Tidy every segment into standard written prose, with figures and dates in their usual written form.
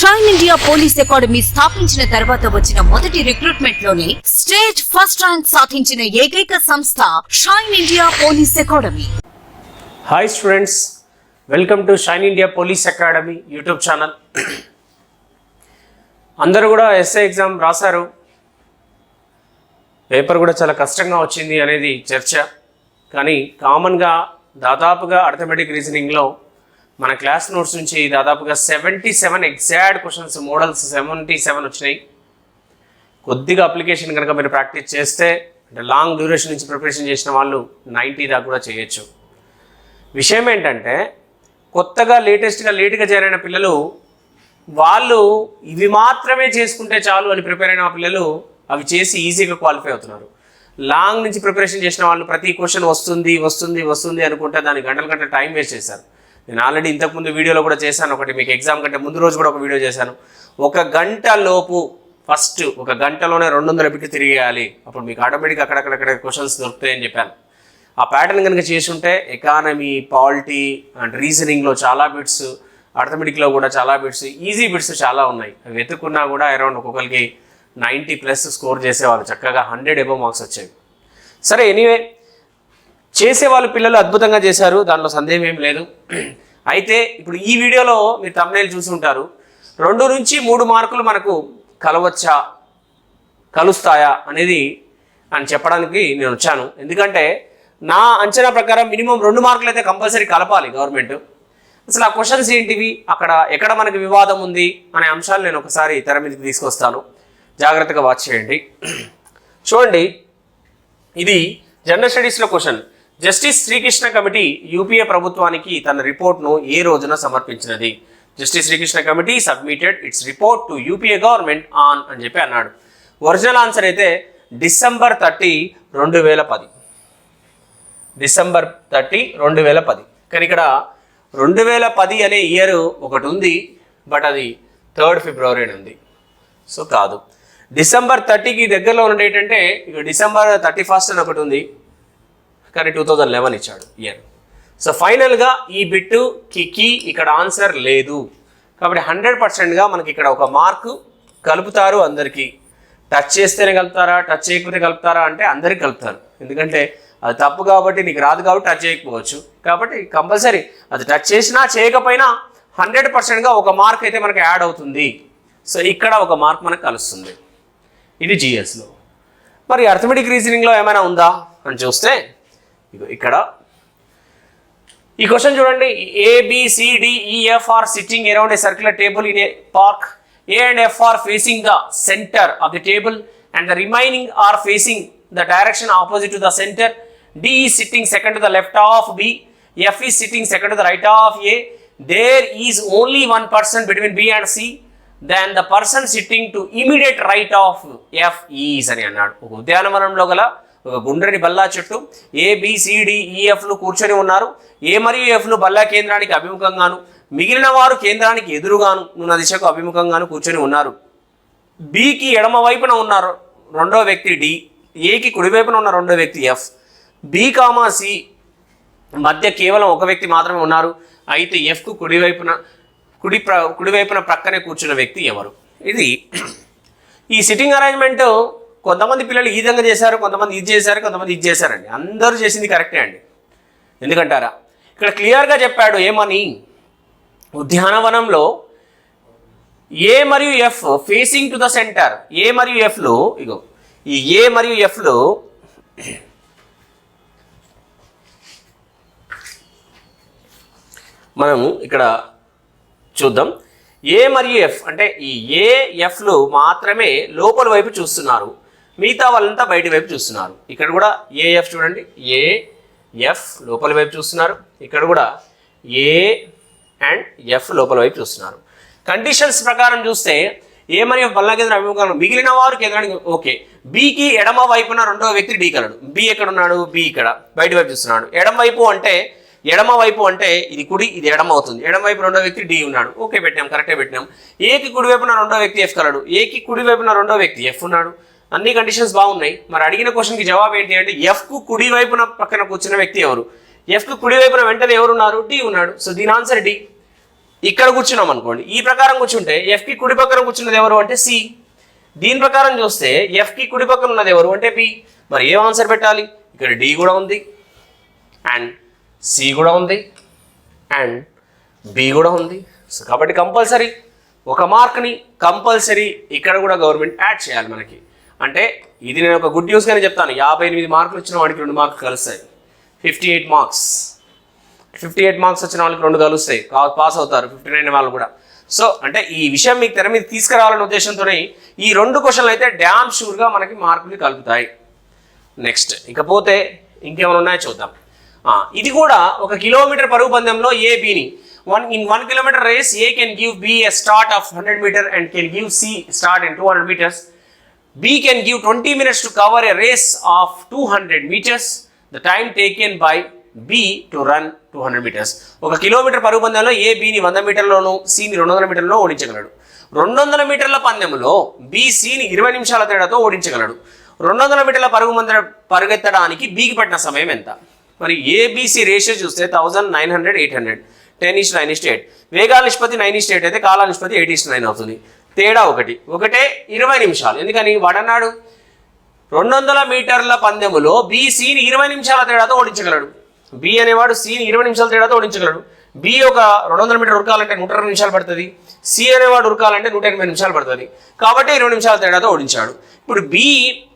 Shine India police academy స్థాపించిన తర్వాత వచ్చిన మొదటి రిక్రూట్మెంట్ లోనే స్టేట్ ఫస్ట్ ర్యాంక్ సాధించిన ఏకైక సంస్థ shine India police academy. Hi students, welcome to shine India police academy YouTube channel. అందరూ కూడా ఎస్ఐ ఎగ్జామ్ రాశారు, పేపర్ కూడా చాలా కష్టంగా వచ్చింది అనేది చర్చ. కానీ కామన్గా దాదాపుగా అర్థమెటిక్ రీజనింగ్లో మన క్లాస్ నోట్స్ నుంచి దాదాపుగా 77 ఎగ్జాక్ట్ క్వశ్చన్స్ మోడల్స్ 77 వచ్చినాయి. కొద్దిగా అప్లికేషన్ కనుక మీరు ప్రాక్టీస్ చేస్తే అంటే లాంగ్ డ్యూరేషన్ నుంచి ప్రిపరేషన్ చేసిన వాళ్ళు 90 దాకా కూడా చేయొచ్చు. విషయం ఏంటంటే కొత్తగా లేట్గా చేరిన పిల్లలు వాళ్ళు ఇవి మాత్రమే చేసుకుంటే చాలు అని ప్రిపేర్ అయిన పిల్లలు అవి చేసి ఈజీగా క్వాలిఫై అవుతున్నారు. లాంగ్ నుంచి ప్రిపరేషన్ చేసిన వాళ్ళు ప్రతి క్వశ్చన్ వస్తుంది అనుకుంటే దాన్ని గంటల టైం వేస్ట్ చేశారు. నేను ఆల్రెడీ ఇంతకుముందు వీడియోలో కూడా చేశాను, ఒకటి మీకు ఎగ్జామ్ కంటే ముందు రోజు కూడా ఒక వీడియో చేశాను. ఒక గంట లోపు ఫస్ట్ ఒక గంటలోనే 200 బిట్లు తిరిగేయాలి, అప్పుడు మీకు ఆటోమేటిక్గా అక్కడక్కడ క్వశ్చన్స్ దొరుకుతాయని చెప్పాను. ఆ ప్యాటర్న్ కనుక చేసుంటే ఎకానమీ, పాలిటీ అండ్ రీజనింగ్లో చాలా బిట్స్, అర్థమెటిక్లో కూడా చాలా బిట్స్, ఈజీ బిట్స్ చాలా ఉన్నాయి. అవి వెతుక్కున్నా కూడా అరౌండ్ ఒక్కొక్కరికి 90+ స్కోర్ చేసేవాళ్ళు, చక్కగా 100 అబవ్ మార్క్స్ వచ్చేవి. సరే, ఎనీవే చేసేవాళ్ళు పిల్లలు అద్భుతంగా చేశారు, దానిలో సందేహం ఏం లేదు. అయితే ఇప్పుడు ఈ వీడియోలో మీరు thumbnail చూసి ఉంటారు, 2 నుంచి 3 మార్కులు మనకు కలవచ్చా, కలుస్తాయా అనేది అని చెప్పడానికి నేను వచ్చాను. ఎందుకంటే నా అంచనా ప్రకారం మినిమం 2 మార్కులు అయితే కంపల్సరీ కలపాలి గవర్నమెంట్. అసలు ఆ క్వశ్చన్స్ ఏంటివి, ఎక్కడ మనకి వివాదం ఉంది అనే అంశాలు నేను ఒకసారి తెర మీదకి తీసుకొస్తాను, జాగ్రత్తగా వాచ్ చేయండి. చూడండి, ఇది జనరల్ స్టడీస్లో question. Justice Srikrishna committee UPA ప్రభుత్వానికి తన రిపోర్ట్ను ఏ రోజున సమర్పించినది? Justice Srikrishna committee submitted its report to UPA government on అని చెప్పి అన్నాడు. ఒరిజినల్ ఆన్సర్ అయితే డిసెంబర్ 30, 2010. డిసెంబర్ 30, 2010. కానీ ఇక్కడ 2010 అనే ఇయర్ ఒకటి ఉంది, బట్ అది 3rd ఫిబ్రవరి అని ఉంది. సో కాదు. డిసెంబర్ 30కి దగ్గరలో ఉన్న డేట్ అంటే ఇక డిసెంబర్ 31 అని ఒకటి ఉంది, కానీ 2011 ఇచ్చాడు ఇయర్. సో ఫైనల్గా ఈ బిట్టు కి ఇక్కడ ఆన్సర్ లేదు. కాబట్టి 100%గా మనకి ఇక్కడ ఒక మార్కు కలుపుతారు అందరికీ. టచ్ చేస్తేనే కలుపుతారా, టచ్ చేయకపోతే కలుపుతారా అంటే అందరికీ కలుపుతారు. ఎందుకంటే అది తప్పు కాబట్టి, నీకు రాదు కాబట్టి టచ్ చేయకపోవచ్చు. కాబట్టి కంపల్సరీ అది టచ్ చేసినా చేయకపోయినా 100%గా ఒక మార్క్ అయితే మనకు యాడ్ అవుతుంది. సో ఇక్కడ ఒక మార్క్ మనకు కలుస్తుంది. ఇది జిఎస్లో. మరి అర్థమెటిక్ రీజనింగ్లో ఏమైనా ఉందా అని చూస్తే ఇక్కడ ఈ క్వశ్చన్ చూడండి. ABCDEF are sitting around a circular table in a park. A and F are facing the center of the table and the remaining are facing the direction opposite to the center. D is sitting second to the left of B. F is sitting second to the right of A. There is only one person between B and C. Then the person sitting to immediate right of F is అని అన్నాడు. ఒక ఉద్యానవనంలో గల ఒక గుండ్రని బల్లా చుట్టూ ABCDEFలు కూర్చొని ఉన్నారు. A మరియు Fలు బల్లా కేంద్రానికి అభిముఖంగాను, మిగిలిన వారు కేంద్రానికి ఎదురుగాను ఉన్న దిశకు అభిముఖంగాను కూర్చొని ఉన్నారు. Bకి ఎడమ వైపున ఉన్న రెండో వ్యక్తి D, Aకి కుడివైపున ఉన్న రెండో వ్యక్తి F. B, C మధ్య కేవలం ఒక వ్యక్తి మాత్రమే ఉన్నారు. అయితే Fకు కుడివైపున ప్రక్కనే కూర్చున్న వ్యక్తి ఎవరు? ఇది ఈ సిట్టింగ్ అరేంజ్మెంట్ కొంతమంది పిల్లలు ఈ విధంగా చేశారు, కొంతమంది ఇది చేశారు, కొంతమంది ఇది చేశారండి. అందరూ చేసింది కరెక్టే అండి. ఎందుకంటారా, ఇక్కడ క్లియర్గా చెప్పాడు ఏమని, ఉద్యానవనంలో A మరియు F facing to the centre. A మరియు Fలు ఇగో ఈ A మరియు Fలు మనం ఇక్కడ చూద్దాం. A మరియు F అంటే ఈ A, Fలు మాత్రమే లోపల వైపు చూస్తున్నారు, మిగతా వాళ్ళంతా బయటి వైపు చూస్తున్నారు. ఇక్కడ కూడా AF చూడండి, AF లోపల వైపు చూస్తున్నారు. ఇక్కడ కూడా A అండ్ F లోపల వైపు చూస్తున్నారు. కండిషన్స్ ప్రకారం చూస్తే A మరియు F బల్లా కేంద్రం అభిముఖంగా, మిగిలిన వారు కేంద్రానికి ఓకే. Bకి ఎడమ వైపున రెండవ వ్యక్తి D కలడు. B ఎక్కడ ఉన్నాడు? B ఇక్కడ బయటి వైపు చూస్తున్నాడు. ఎడమ వైపు అంటే ఇది కుడి, ఇది ఎడమ అవుతుంది. ఎడమ వైపు రెండో వ్యక్తి D ఉన్నాడు. ఓకే, పెట్టాం, కరెక్టే పెట్టినాం. Aకి కుడి వైపున రెండో వ్యక్తి F కలడు. Aకి కుడి వైపున రెండో వ్యక్తి F ఉన్నాడు. అన్ని కండిషన్స్ బాగున్నాయి. మరి అడిగిన క్వశ్చన్కి జవాబు ఏంటి అంటే Fకు కుడి వైపున పక్కన కూర్చున్న వ్యక్తి ఎవరు? Fకు కుడి వైపున వెంటనే ఎవరున్నారు? D ఉన్నాడు. సో దీని ఆన్సర్ D. ఇక్కడ కూర్చున్నాం అనుకోండి, ఈ ప్రకారం కూర్చుంటే ఎఫ్కి కుడి పక్కన కూర్చున్నది ఎవరు అంటే సి. దీని ప్రకారం చూస్తే ఎఫ్కి కుడి పక్కన ఉన్నది ఎవరు అంటే బి. మరి ఏం ఆన్సర్ పెట్టాలి? ఇక్కడ డి కూడా ఉంది అండ్ సి కూడా ఉంది అండ్ బి కూడా ఉంది. సో కాబట్టి కంపల్సరీ ఒక మార్క్ని కంపల్సరీ ఇక్కడ కూడా గవర్నమెంట్ యాడ్ చేయాలి మనకి. అంటే ఇది నేను ఒక గుడ్ న్యూస్గానే చెప్తాను. 58 మార్కులు వచ్చిన వాడికి 2 మార్కులు కలుస్తాయి. 58 మార్క్స్, 58 మార్క్స్ వచ్చిన వాళ్ళకి 2 కలుస్తాయి, పాస్ అవుతారు 59 వాళ్ళు కూడా. సో అంటే ఈ విషయం మీకు తెర మీద తీసుకురావాలనే ఉద్దేశంతోనే ఈ 2 క్వశ్చన్లు అయితే డ్యామ్ షూర్గా మనకి మార్కులు కలుపుతాయి. నెక్స్ట్ ఇకపోతే ఇంకేమైనా ఉన్నాయో చూద్దాం. ఇది కూడా 1 కిలోమీటర్ పరుగు పందెంలో ఏ బిని in 1 kilometer race A can give B a start of 100 meter and can give C start in 200 meters. B can give 20 minutes to cover a race of 200 meters. The time taken by B to run 200 meters. 1 kilometre పరుగు పందెంలో ఏ బిని 100 మీటర్లోను సిని 200 మీటర్లలో ఓడించగలడు. 200 మీటర్ల పందెంలో B సిని 20 నిమిషాల తేడాతో ఓడించగలడు. 200 మీటర్ల పరుగెత్తడానికి బికి పట్టిన సమయం ఎంత? మరి ఏబిసి రేషియో చూస్తే 1000, 900, 800, 10:9:8. వేగాల నిష్పత్తి 9:8 అయితే కాల నిష్పత్తి 8:9 అవుతుంది. తేడా ఒకటే 20 నిమిషాలు. ఎందుకని వాడన్నాడు 200 మీటర్ల పందెములో బి సిని 20 నిమిషాల తేడాతో ఓడించగలడు. బి అనేవాడు సిని 20 నిమిషాల తేడాతో ఓడించగలడు. బి ఒక 200 మీటర్ ఉరకాలంటే 120 నిమిషాలు పడుతుంది. సి అనేవాడు ఉరకాలంటే 180 నిమిషాలు పడుతుంది. కాబట్టి 20 నిమిషాల తేడాతో ఓడించాడు. ఇప్పుడు బి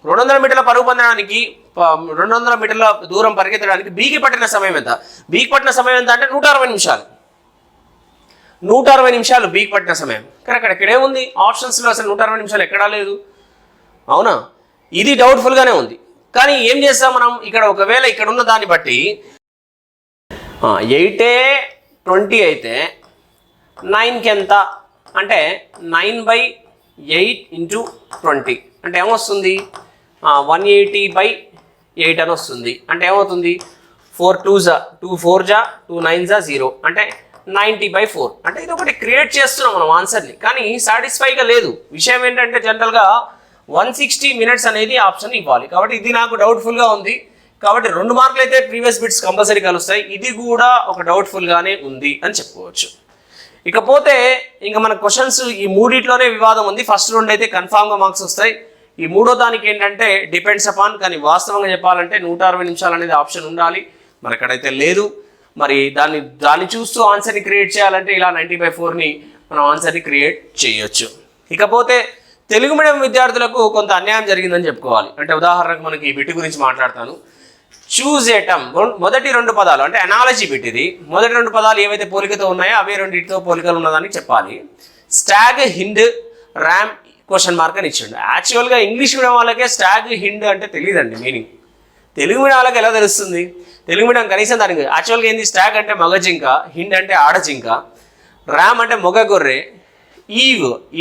200 మీటర్ల పరుగు పొందడానికి 200 మీటర్ల దూరం పరిగెత్తడానికి బీకి పట్టిన సమయం ఎంత? బీకి పట్టిన సమయం ఎంత అంటే 160 నిమిషాలు. 160 నిమిషాలు బీకి పట్టిన సమయం. కానీ ఇక్కడే ఉంది ఆప్షన్స్లో అసలు 160 నిమిషాలు ఎక్కడా లేదు. అవునా? ఇది డౌట్ఫుల్గానే ఉంది. కానీ ఏం చేస్తాం మనం ఇక్కడ, ఒకవేళ ఇక్కడ ఉన్న దాన్ని బట్టి 8:20 అయితే 9కి ఎంత అంటే 9/8 × 20 అంటే ఏమొస్తుంది? 180/8 అని వస్తుంది. అంటే ఏమవుతుంది? 4 2s 2 4s 2 9s 0 అంటే 90/4. అంటే ఇది ఒకటి క్రియేట్ చేస్తున్నాం మనం ఆన్సర్ని, కానీ సాటిస్ఫైగా లేదు. విషయం ఏంటంటే జనరల్గా 160 minutes అనేది ఆప్షన్ ఇవ్వాలి. కాబట్టి ఇది నాకు డౌట్ఫుల్గా ఉంది. కాబట్టి 2 మార్కులు అయితే ప్రీవియస్ బిట్స్ కంపల్సరీ కలుస్తాయి. ఇది కూడా ఒక డౌట్ఫుల్గానే ఉంది అని చెప్పుకోవచ్చు. ఇకపోతే ఇంకా మన క్వశ్చన్స్ ఈ మూడిట్లోనే వివాదం ఉంది. ఫస్ట్ 2 అయితే కన్ఫామ్గా మార్క్స్ వస్తాయి. ఈ మూడో దానికి ఏంటంటే డిపెండ్స్ అపాన్, కానీ వాస్తవంగా చెప్పాలంటే 160 నిమిషాలు అనేది ఆప్షన్ ఉండాలి. మరి అక్కడైతే లేదు. మరి దాన్ని చూస్తూ ఆన్సర్ని క్రియేట్ చేయాలంటే ఇలా 90/4ని మనం ఆన్సర్ని క్రియేట్ చేయొచ్చు. ఇకపోతే తెలుగు మీడియం విద్యార్థులకు కొంత అన్యాయం జరిగిందని చెప్పుకోవాలి. అంటే ఉదాహరణకు మనకి ఈ బిట్ గురించి మాట్లాడతాను. చూజ్ ఏ టర్మ్, మొదటి 2 పదాలు అంటే అనాలజీ బిట్ ఇది. మొదటి 2 పదాలు ఏవైతే పోలికతో ఉన్నాయో అవే 2తో పోలికలు ఉన్నదాన్ని చెప్పాలి. Stag, hind, ram question mark అని ఇచ్చిండు. యాక్చువల్గా ఇంగ్లీష్ మీడియం వాళ్ళకే స్టాగ్, హిండ్ అంటే తెలియదండి మీనింగ్. తెలుగు మీడియం వాళ్ళకి ఎలా తెలుస్తుంది? తెలుగు మీడియం కనీసం దానికి యాక్చువల్గా ఏంది? స్టాగ్ అంటే మగ జింక, హిండ్ అంటే ఆడజింక, ర్యామ్ అంటే మొగ గొర్రె,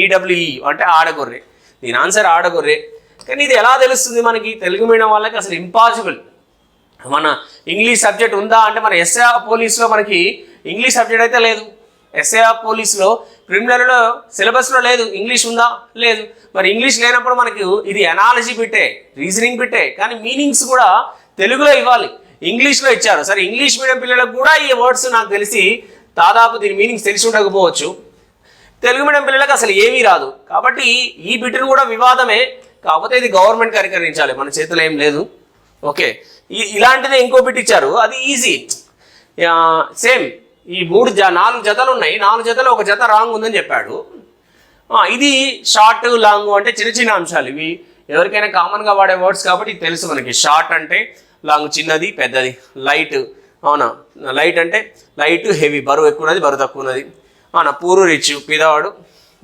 ఈడబ్ల్యూఈ అంటే ఆడగొర్రె. దీని ఆన్సర్ ఆడగొర్రె. కానీ ఇది ఎలా తెలుస్తుంది మనకి? తెలుగు మీడియం వాళ్ళకి అసలు ఇంపాసిబుల్. మన ఇంగ్లీష్ సబ్జెక్ట్ ఉందా అంటే మన ఎస్ఏ పోలీస్లో మనకి ఇంగ్లీష్ సబ్జెక్ట్ అయితే లేదు. ఎస్ఏ పోలీస్లో ప్రిలిమినరీలో సిలబస్లో లేదు. ఇంగ్లీష్ ఉందా? లేదు. మరి ఇంగ్లీష్ లేనప్పుడు మనకి ఇది అనాలజీ బిట్టే, రీజనింగ్ బిట్టే, కానీ మీనింగ్స్ కూడా తెలుగులో ఇవ్వాలి. ఇంగ్లీష్లో ఇచ్చారు. సరే ఇంగ్లీష్ మీడియం పిల్లలకు కూడా ఈ వర్డ్స్ నాకు తెలిసి దాదాపు దీని మీనింగ్స్ తెలిసి ఉండకపోవచ్చు. తెలుగు మీడియం పిల్లలకు అసలు ఏమీ రాదు. కాబట్టి ఈ బిట్ను కూడా వివాదమే. కాకపోతే ఇది గవర్నమెంట్ కరికరించాలి, మన చేతిలో ఏం లేదు. ఓకే, ఇలాంటిదే ఇంకో బిట్ ఇచ్చారు, అది ఈజీ. సేమ్ ఈ 4 జతలు ఉన్నాయి. 4 జతలు ఒక జత రాంగ్ ఉందని చెప్పాడు. ఇది షార్ట్, లాంగ్ అంటే చిన్న చిన్న అంశాలు. ఇవి ఎవరికైనా కామన్గా వాడే వర్డ్స్ కాబట్టి ఇది తెలుసు మనకి. షార్ట్ అంటే లాంగ్ చిన్నది, పెద్దది. లైట్, అవునా, లైట్ అంటే లైట్, హెవీ బరువు ఎక్కువ ఉన్నది, బరువు తక్కువ ఉన్నది. అవునా, పూరు, రిచ్ పేదవాడు,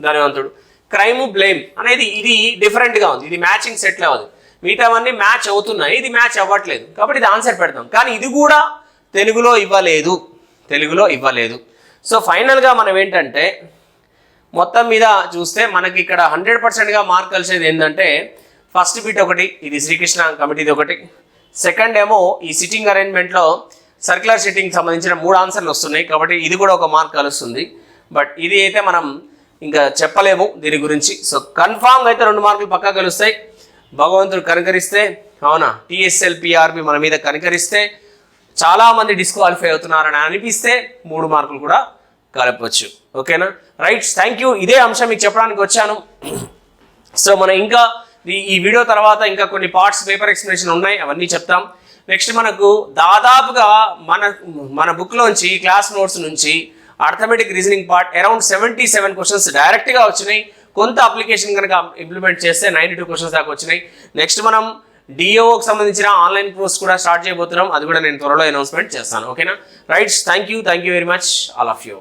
ధనవంతుడు. క్రైమ్, బ్లేమ్ అనేది ఇది డిఫరెంట్గా ఉంది. ఇది మ్యాచింగ్ సెట్లో ఉంది. మిగతావన్నీ మ్యాచ్ అవుతున్నాయి, ఇది మ్యాచ్ అవ్వట్లేదు. కాబట్టి ఇది ఆన్సర్ పెడతాం. కానీ ఇది కూడా తెలుగులో ఇవ్వలేదు. సో ఫైనల్గా మనం ఏంటంటే మొత్తం మీద చూస్తే మనకి ఇక్కడ 100%గా మార్క్ కలిసేది ఏంటంటే ఫస్ట్ బిట్ ఒకటి, ఇది శ్రీకృష్ణ కమిటీది ఒకటి. సెకండ్ ఏమో ఈ సిట్టింగ్ అరేంజ్మెంట్లో సర్క్యులర్ సిట్టింగ్ సంబంధించిన 3 ఆన్సర్లు వస్తున్నాయి. కాబట్టి ఇది కూడా ఒక మార్క్ కలుస్తుంది. బట్ ఇది అయితే మనం ఇంకా చెప్పలేము దీని గురించి. సో కన్ఫామ్గా అయితే 2 మార్కులు పక్కా కలుస్తాయి. భగవంతుడు కనికరిస్తే, అవునా, TSLPRB మన మీద కనికరిస్తే, చాలామంది డిస్క్వాలిఫై అవుతున్నారని అనిపిస్తే 3 మార్కులు కూడా కలపవచ్చు. ఓకేనా? Right, thank you. ఇదే అంశం మీకు చెప్పడానికి వచ్చాను. సో మనం ఇంకా ఈ వీడియో తర్వాత ఇంకా కొన్ని పార్ట్స్ పేపర్ ఎక్స్ప్లెనేషన్ ఉన్నాయి, అవన్నీ చెప్తాం. నెక్స్ట్ మనకు దాదాపుగా మన బుక్లోంచి క్లాస్ నోట్స్ నుంచి arithmetic reasoning part around 77 questions డైరెక్ట్గా వచ్చినాయి. కొంత అప్లికేషన్ కనుక ఇంప్లిమెంట్ చేస్తే 92 క్వశ్చన్స్ దాకా వచ్చినాయి. నెక్స్ట్ మనం డిఓకి సంబంధించిన ఆన్లైన్ కోర్స్ కూడా స్టార్ట్ చేయబోతున్నాం, అది కూడా నేను త్వరలో అనౌన్స్మెంట్ చేస్తాను. ఓకేనా? Right, thank you very much all of you.